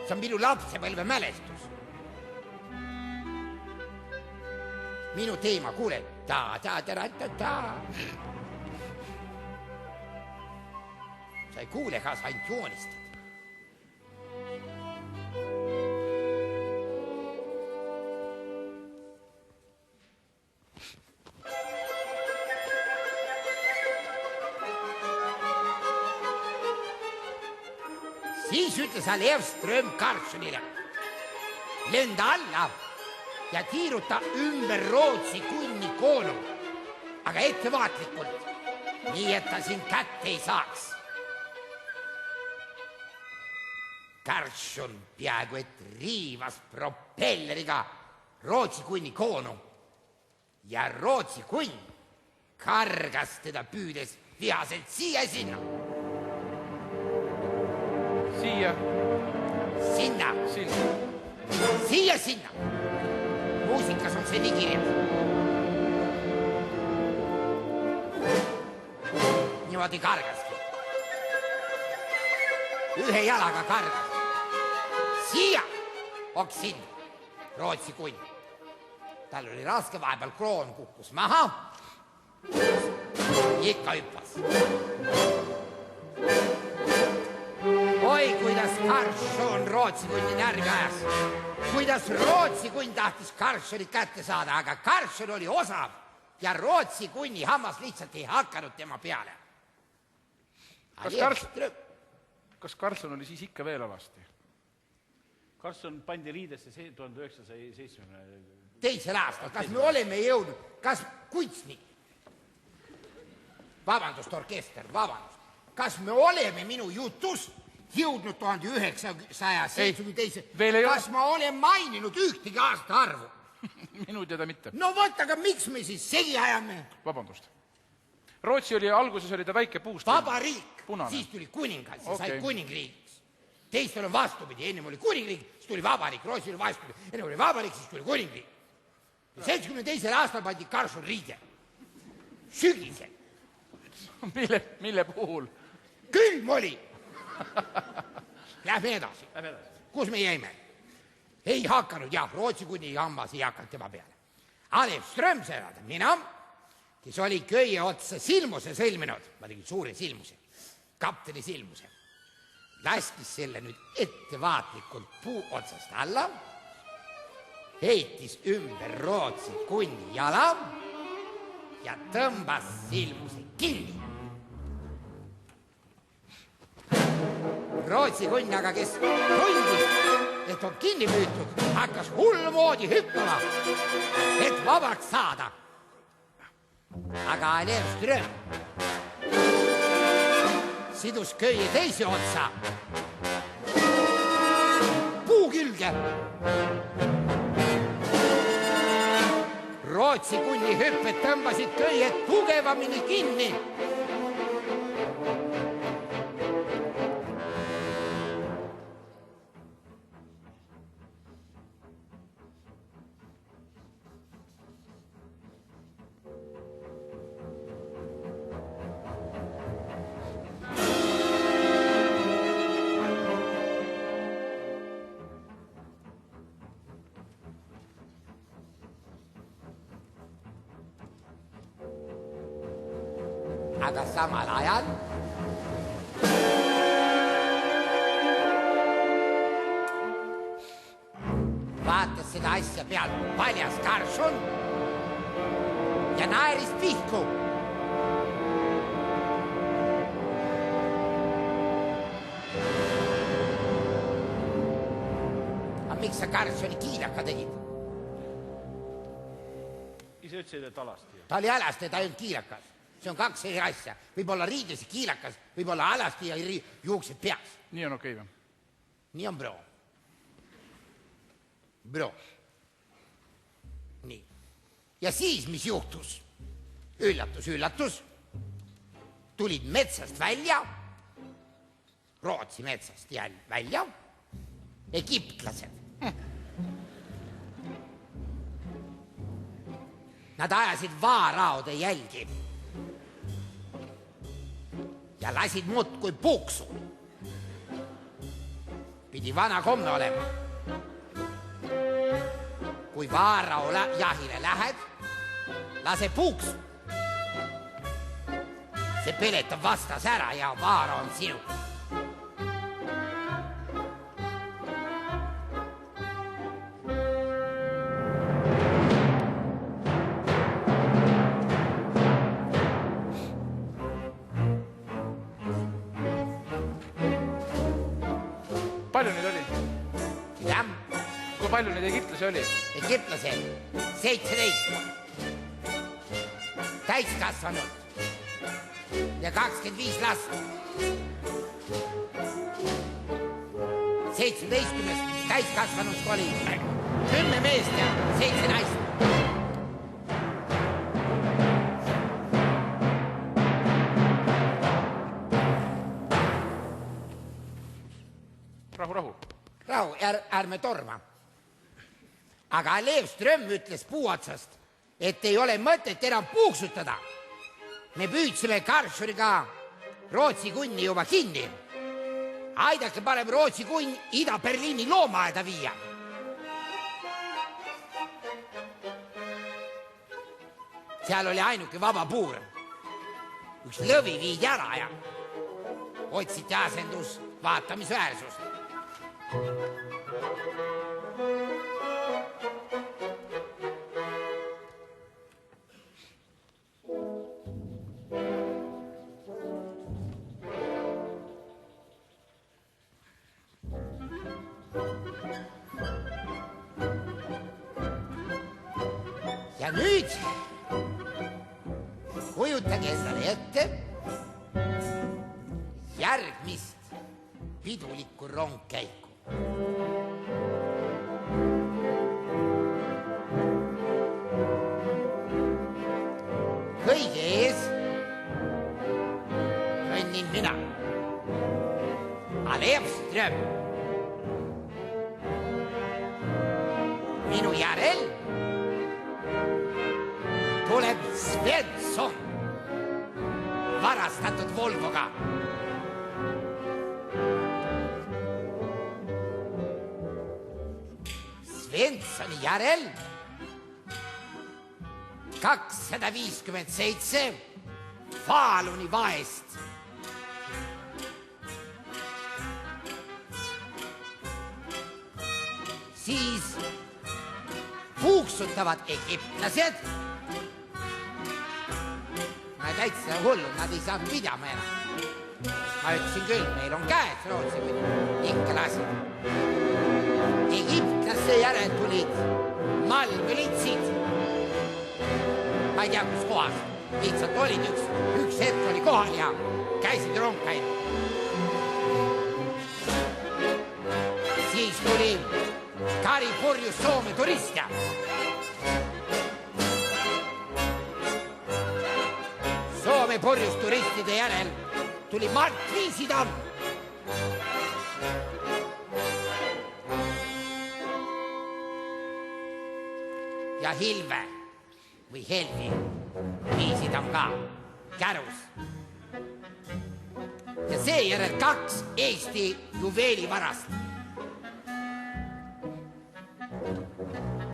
See on minu lapsepõlve mälestus. Minu teema, kuule. Ta. Sa ei kuule ka, sa ainult joonistad. Siis ütles Alev Ström Karlssonile. Lenda alla ja tiiruta ümber Rootsi kunni koonu, aga ettevaatlikult, nii et ta sind kätte ei saaks. Karlsson peaaegu et riivas propelleriga Rootsi kunni koonu ja Rootsi kunn kargas teda püüdes vihaselt siia ja sinna. Siia. Sinna. Siia, sinna. Muusikas on see nii kirjas. Niimoodi kargaski. Ühe jalaga kargas. Siia, oks sinna. Rootsi kunn. Tal oli raske, vahepeal kroon kukkus maha. Ikka hüppas. Oi, kuidas Karlsson Rootsi kunni närvi ajas. Kuidas Rootsi kunn tahtis Karlssonit kätte saada, aga Karlsson oli osav ja Rootsi kunni hammas lihtsalt ei hakanud tema peale. Kas Karlsson oli siis ikka veel alasti? Karlsson pandi riidesse 1970. Teisel aastal, kas me oleme jõudnud, kas kunstnik, vabandust, orkester, vabandust, kas me oleme minu jutus jõudnud 1972. Kas ma olen maininud ühtegi aasta arvu? Minu teada mitte. No võt, aga miks me siis segi ajame? Vabandust. Rootsi oli alguses oli ta väike puust. Vabariik, siis tuli kuningas ja sai kuningriigiks. Teistel on vastupidi, ennem oli kuningriik, siis tuli vabariik, Rootsi oli vastupidi, ennem oli vabariik, siis tuli kuningriik. 72. aastal pandi Karlsson riide. Sügisel. Mille puhul? Külm oli. Lähme edasi. Kus me jäime? Ei hakanud, jah, Rootsi kunni hammas ei hakanud tema peale. Alev Ström sõelada, mina, kes oli köie otsa silmuse sõlminud, ma tegin suure silmuse, kapteni silmuse, laskis selle nüüd ettevaatlikult puu otsast alla, heitis ümber Rootsi kunni jala ja tõmbas silmuse kinni. Rootsi kunn aga, kes tundis, et on kinni püütud, hakkas hullmoodi hüppama, et vabaks saada. Aga Alev Ström sidus köie teise otsa puu külge. Rootsi kunni hüpped tõmbasid köie tugevamini kinni. Aga samal ajal vaatas seda asja pealt paljas Karlsson ja naeris pihku. Aga miks sa Karlssoni kiilaka tegid? Ise ütlesid, et alasti. Ta oli alasti, ta ei olnud kiilakas. See on kaks eri asja. Võib olla riides ja kiilakas, võib olla alasti ja juuksed peas. Nii on okei või? Nii on bro. Bro. Nii. Ja siis, mis juhtus? Üllatus, üllatus. Tulid metsast välja, Rootsi metsast jälle välja, egiptlased. Nad ajasid vaaraode jälgi ja lasid muudkui puksu. pidi vana komme olema. Kui vaarao jahile lähed, lase puuks. See peletab vastas ära ja vaara on sinu. Palju neid oli? Jah, Kui palju neid egiptlasi oli? egiptlase 17. Täiskasvanud ja 25 last. 17 täiskasvanust oli 10 meest ja 7 naist. Rahu. Rahu, ärme torma. Aga Lev Ström ütles puu otsast, et ei ole mõtet enam puuksutada. Me püüdsime Karlsruhega Rootsi kunni juba kinni. Aidake parem Rootsi kunn Ida-Berliini loomaaeda viia. Seal oli ainuke vaba puur. Üks lõvi viidi ära ja otsiti asendus vaatamisväärsust. Ja nüüd kujutage endale ette järgmist pidulikku rongkäiku. Kõige ees kõnnin mina, Lev Ström. Minu järel tuleb Svensson varastatud Volvoga. Svenssoni järel 257 Faluni vaest. Siis puuksutavad egiptlased. Ma täitsa hullu, nad ei saanud pidama enam. Ma ütlesin küll, meil on käes Rootsi, ikka lasid. Egiptlaste järel tulid malmülitsid. Ma ei tea, kus kohas. Lihtsalt olid üks hetk oli kohal ja käisid rongkäid. Siis tuli Kari purjus Soome turistja. Soome purjus turistide järel tuli Mart Viisitam. Ja Hilve või Helvi Viisitam ka kärus. Ja seejärel 2 Eesti juveelivarast.